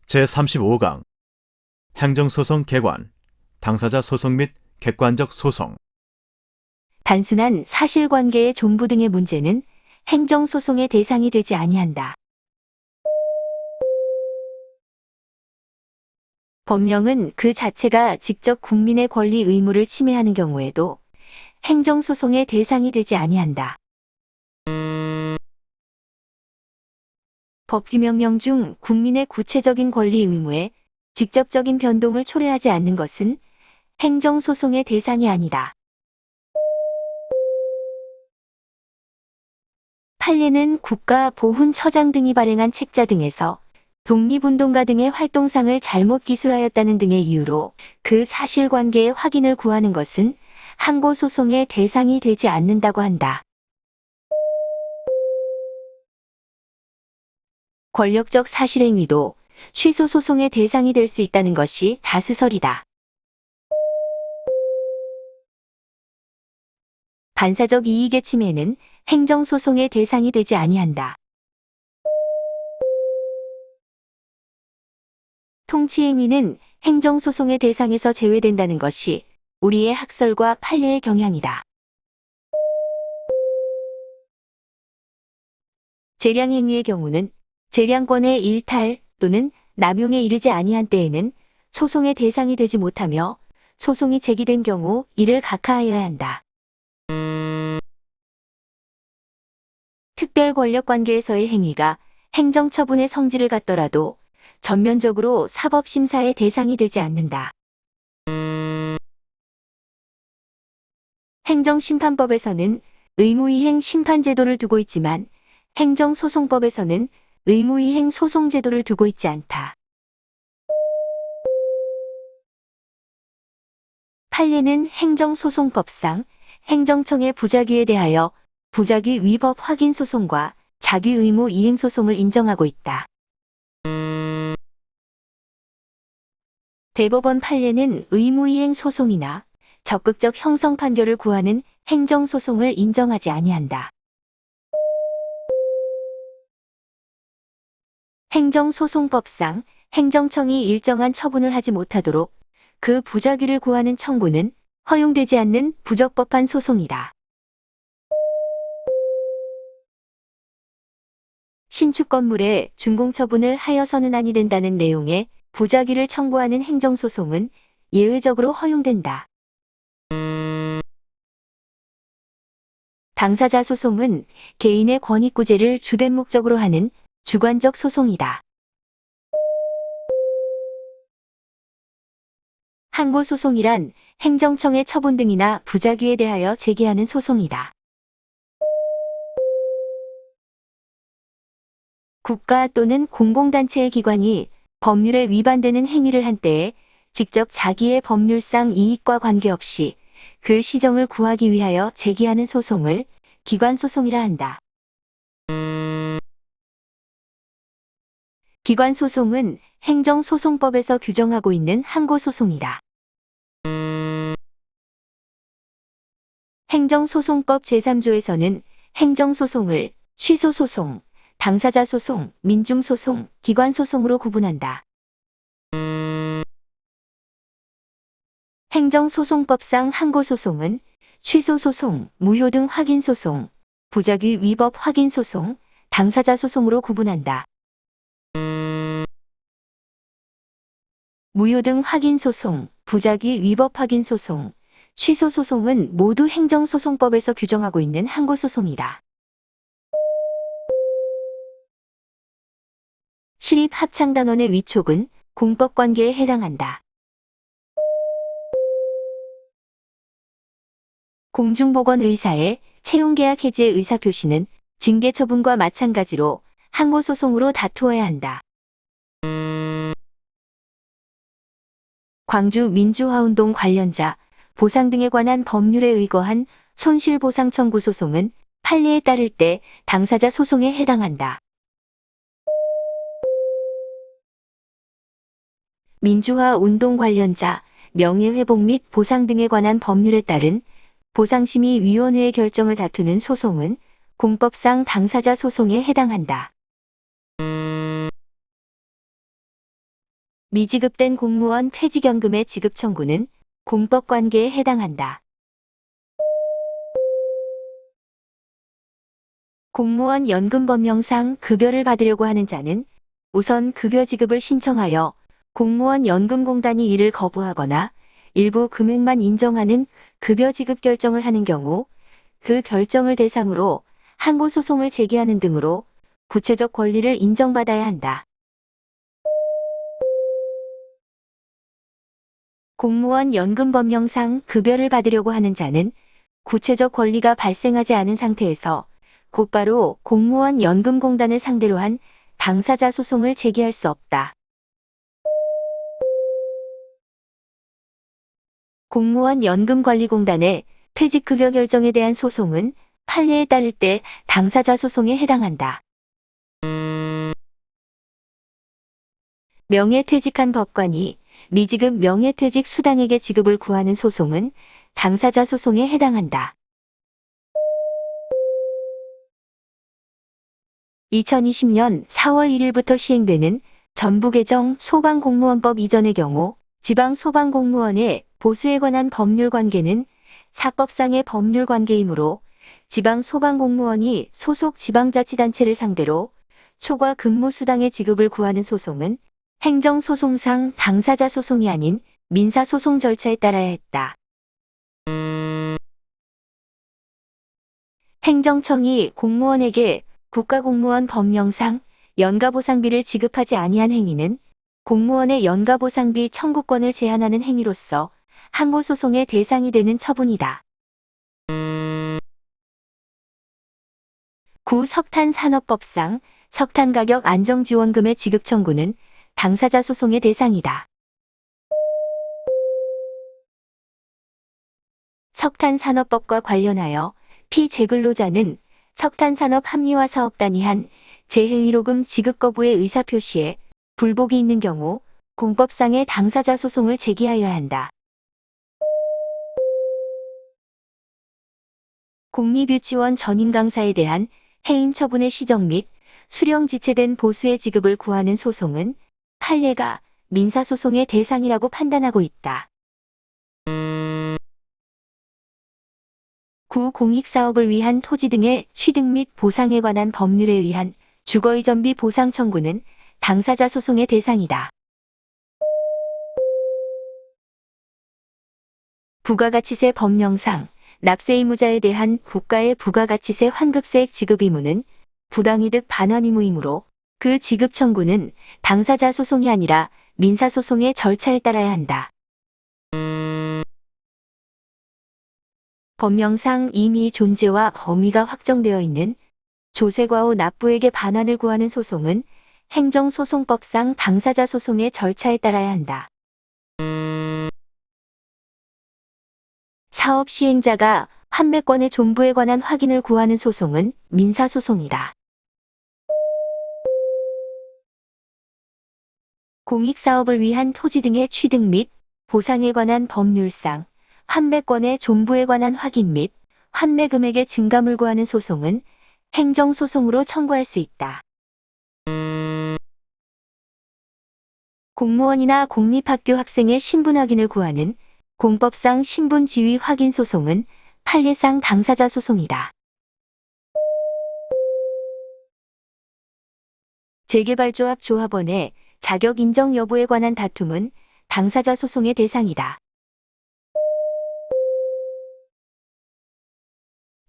제35강 행정소송 개관, 당사자 소송 및 객관적 소송. 단순한 사실관계의 존부 등의 문제는 행정소송의 대상이 되지 아니한다. 법령은 그 자체가 직접 국민의 권리 의무를 침해하는 경우에도 행정소송의 대상이 되지 아니한다. 법규명령 중 국민의 구체적인 권리 의무에 직접적인 변동을 초래하지 않는 것은 행정소송의 대상이 아니다. 판례는 국가 보훈처장 등이 발행한 책자 등에서 독립운동가 등의 활동상을 잘못 기술하였다는 등의 이유로 그 사실관계의 확인을 구하는 것은 항고소송의 대상이 되지 않는다고 한다. 권력적 사실행위도 취소소송의 대상이 될 수 있다는 것이 다수설이다. 반사적 이익의 침해는 행정소송의 대상이 되지 아니한다. 통치행위는 행정소송의 대상에서 제외된다는 것이 우리의 학설과 판례의 경향이다. 재량행위의 경우는 재량권의 일탈 또는 남용에 이르지 아니한 때에는 소송의 대상이 되지 못하며 소송이 제기된 경우 이를 각하하여야 한다. 특별 권력 관계에서의 행위가 행정처분의 성질을 갖더라도 전면적으로 사법심사의 대상이 되지 않는다. 행정심판법에서는 의무이행 심판제도를 두고 있지만 행정소송법에서는 의무이행 소송제도를 두고 있지 않다. 판례는 행정소송법상 행정청의 부작위에 대하여 부작위 위법 확인 소송과 자기 의무 이행 소송을 인정하고 있다. 대법원 판례는 의무이행 소송이나 적극적 형성 판결을 구하는 행정소송을 인정하지 아니한다. 행정소송법상 행정청이 일정한 처분을 하지 못하도록 그 부작위를 구하는 청구는 허용되지 않는 부적법한 소송이다. 신축 건물에 준공처분을 하여서는 아니 된다는 내용의 부작위를 청구하는 행정소송은 예외적으로 허용된다. 당사자 소송은 개인의 권익구제를 주된 목적으로 하는 주관적 소송이다. 항고소송이란 행정청의 처분 등이나 부작위에 대하여 제기하는 소송이다. 국가 또는 공공단체의 기관이 법률에 위반되는 행위를 한 때에 직접 자기의 법률상 이익과 관계없이 그 시정을 구하기 위하여 제기하는 소송을 기관소송이라 한다. 기관소송은 행정소송법에서 규정하고 있는 항고소송이다. 행정소송법 제3조에서는 행정소송을 취소소송, 당사자소송, 민중소송, 기관소송으로 구분한다. 행정소송법상 항고소송은 취소소송, 무효 등 확인소송, 부작위 위법 확인소송, 당사자소송으로 구분한다. 무효 등 확인소송, 부작위 위법 확인소송, 취소소송은 모두 행정소송법에서 규정하고 있는 항고소송이다. 시립합창단원의 위촉은 공법관계에 해당한다. 공중보건의사의 채용계약 해지의 의사표시는 징계처분과 마찬가지로 항고소송으로 다투어야 한다. 광주 민주화운동 관련자, 보상 등에 관한 법률에 의거한 손실보상 청구 소송은 판례에 따를 때 당사자 소송에 해당한다. 민주화운동 관련자, 명예회복 및 보상 등에 관한 법률에 따른 보상심의위원회의 결정을 다투는 소송은 공법상 당사자 소송에 해당한다. 미지급된 공무원 퇴직연금의 지급 청구는 공법관계에 해당한다. 공무원 연금법령상 급여를 받으려고 하는 자는 우선 급여 지급을 신청하여 공무원 연금공단이 이를 거부하거나 일부 금액만 인정하는 급여 지급 결정을 하는 경우 그 결정을 대상으로 항고소송을 제기하는 등으로 구체적 권리를 인정받아야 한다. 공무원 연금법령상 급여를 받으려고 하는 자는 구체적 권리가 발생하지 않은 상태에서 곧바로 공무원 연금공단을 상대로 한 당사자 소송을 제기할 수 없다. 공무원 연금관리공단의 퇴직급여 결정에 대한 소송은 판례에 따를 때 당사자 소송에 해당한다. 명예퇴직한 법관이 미지급 명예퇴직 수당액의 지급을 구하는 소송은 당사자 소송에 해당한다. 2020년 4월 1일부터 시행되는 전부개정 소방공무원법 이전의 경우 지방소방공무원의 보수에 관한 법률관계는 사법상의 법률관계이므로 지방소방공무원이 소속 지방자치단체를 상대로 초과 근무수당의 지급을 구하는 소송은 행정소송상 당사자 소송이 아닌 민사소송 절차에 따라야 했다. 행정청이 공무원에게 국가공무원 법령상 연가보상비를 지급하지 아니한 행위는 공무원의 연가보상비 청구권을 제한하는 행위로서 항고소송의 대상이 되는 처분이다. 구석탄산업법상 석탄가격 안정지원금의 지급 청구는 당사자 소송의 대상이다. 석탄산업법과 관련하여 피재근로자는 석탄산업 합리화 사업단이 한 재행위로금 지급 거부의 의사표시에 불복이 있는 경우 공법상의 당사자 소송을 제기하여야 한다. 공립유치원 전임 강사에 대한 해임 처분의 시정 및 수령 지체된 보수의 지급을 구하는 소송은 판례가 민사소송의 대상이라고 판단하고 있다. 공익사업을 위한 토지 등의 취득 및 보상에 관한 법률에 의한 주거이전비 보상 청구는 당사자 소송의 대상이다. 부가가치세 법령상 납세 의무자에 대한 국가의 부가가치세 환급세액 지급 의무는 부당이득 반환 의무이므로 그 지급 청구는 당사자 소송이 아니라 민사소송의 절차에 따라야 한다. 법령상 이미 존재와 범위가 확정되어 있는 조세과오 납부액의 반환을 구하는 소송은 행정소송법상 당사자 소송의 절차에 따라야 한다. 사업 시행자가 판매권의 존부에 관한 확인을 구하는 소송은 민사소송이다. 공익사업을 위한 토지 등의 취득 및 보상에 관한 법률상 판매권의 존부에 관한 확인 및 환매 금액의 증감을 구하는 소송은 행정소송으로 청구할 수 있다. 공무원이나 공립학교 학생의 신분 확인을 구하는 공법상 신분 지위 확인 소송은 판례상 당사자 소송이다. 재개발조합 조합원의 자격 인정 여부에 관한 다툼은 당사자 소송의 대상이다.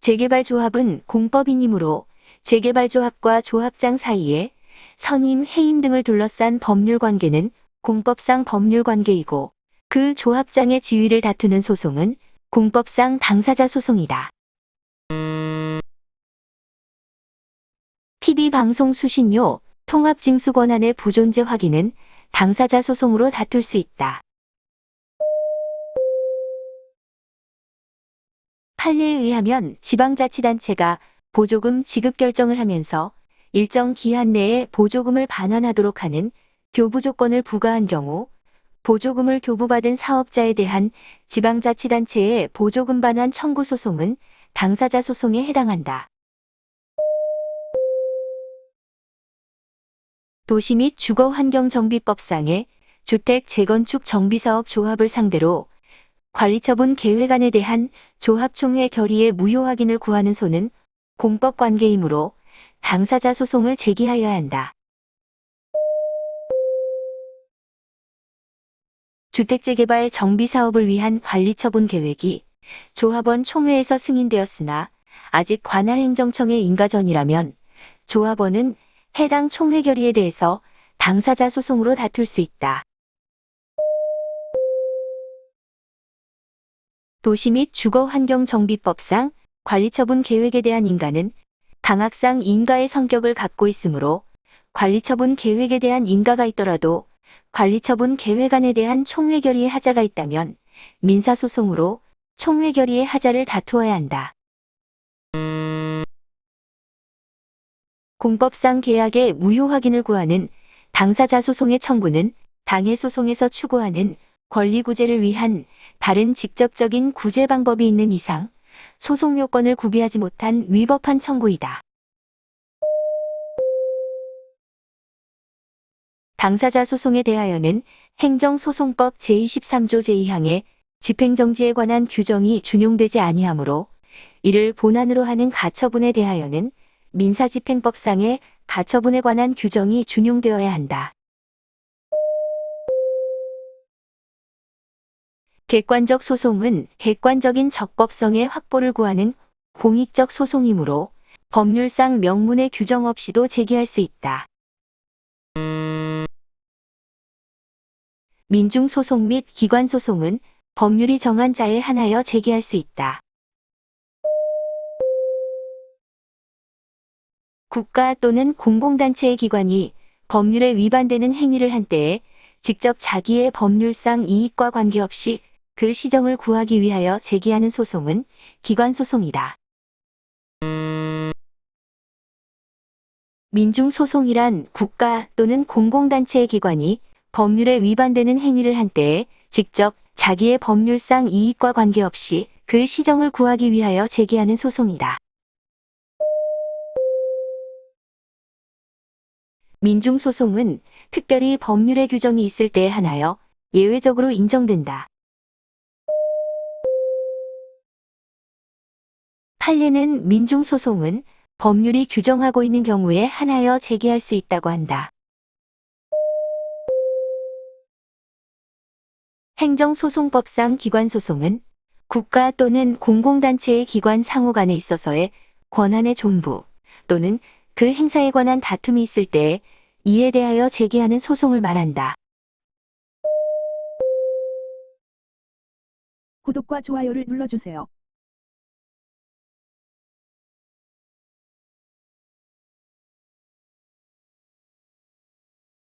재개발조합은 공법인이므로 재개발조합과 조합장 사이에 선임, 해임 등을 둘러싼 법률관계는 공법상 법률관계이고 그 조합장의 지위를 다투는 소송은 공법상 당사자 소송이다. TV방송 수신료, 통합징수 권한의 부존재 확인은 당사자 소송으로 다툴 수 있다. 판례에 의하면 지방자치단체가 보조금 지급 결정을 하면서 일정 기한 내에 보조금을 반환하도록 하는 교부조건을 부과한 경우 보조금을 교부받은 사업자에 대한 지방자치단체의 보조금 반환 청구 소송은 당사자 소송에 해당한다. 도시 및 주거환경정비법상의 주택 재건축 정비사업 조합을 상대로 관리처분 계획안에 대한 조합총회 결의의 무효 확인을 구하는 소는 공법 관계이므로 당사자 소송을 제기하여야 한다. 주택재개발 정비사업을 위한 관리처분 계획이 조합원 총회에서 승인되었으나 아직 관할 행정청의 인가 전이라면 조합원은 해당 총회 결의에 대해서 당사자 소송으로 다툴 수 있다. 도시 및 주거환경정비법상 관리처분 계획에 대한 인가는 당학상 인가의 성격을 갖고 있으므로 관리처분 계획에 대한 인가가 있더라도 관리처분 계획안에 대한 총회 결의의 하자가 있다면 민사소송으로 총회 결의의 하자를 다투어야 한다. 공법상 계약의 무효 확인을 구하는 당사자 소송의 청구는 당해 소송에서 추구하는 권리 구제를 위한 다른 직접적인 구제 방법이 있는 이상 소송 요건을 구비하지 못한 위법한 청구이다. 당사자 소송에 대하여는 행정소송법 제23조 제2항의 집행정지에 관한 규정이 준용되지 아니하므로 이를 본안으로 하는 가처분에 대하여는 민사집행법상의 가처분에 관한 규정이 준용되어야 한다. 객관적 소송은 객관적인 적법성의 확보를 구하는 공익적 소송이므로 법률상 명문의 규정 없이도 제기할 수 있다. 민중소송 및 기관소송은 법률이 정한 자에 한하여 제기할 수 있다. 국가 또는 공공단체의 기관이 법률에 위반되는 행위를 한 때에 직접 자기의 법률상 이익과 관계없이 그 시정을 구하기 위하여 제기하는 소송은 기관소송이다. 민중소송이란 국가 또는 공공단체의 기관이 법률에 위반되는 행위를 한 때에 직접 자기의 법률상 이익과 관계없이 그 시정을 구하기 위하여 제기하는 소송이다. 민중소송은 특별히 법률의 규정이 있을 때에 한하여 예외적으로 인정된다. 판례는 민중소송은 법률이 규정하고 있는 경우에 한하여 제기할 수 있다고 한다. 행정소송법상 기관소송은 국가 또는 공공단체의 기관 상호 간에 있어서의 권한의 존부 또는 그 행사에 관한 다툼이 있을 때에 이에 대하여 제기하는 소송을 말한다. 구독과 좋아요를 눌러주세요.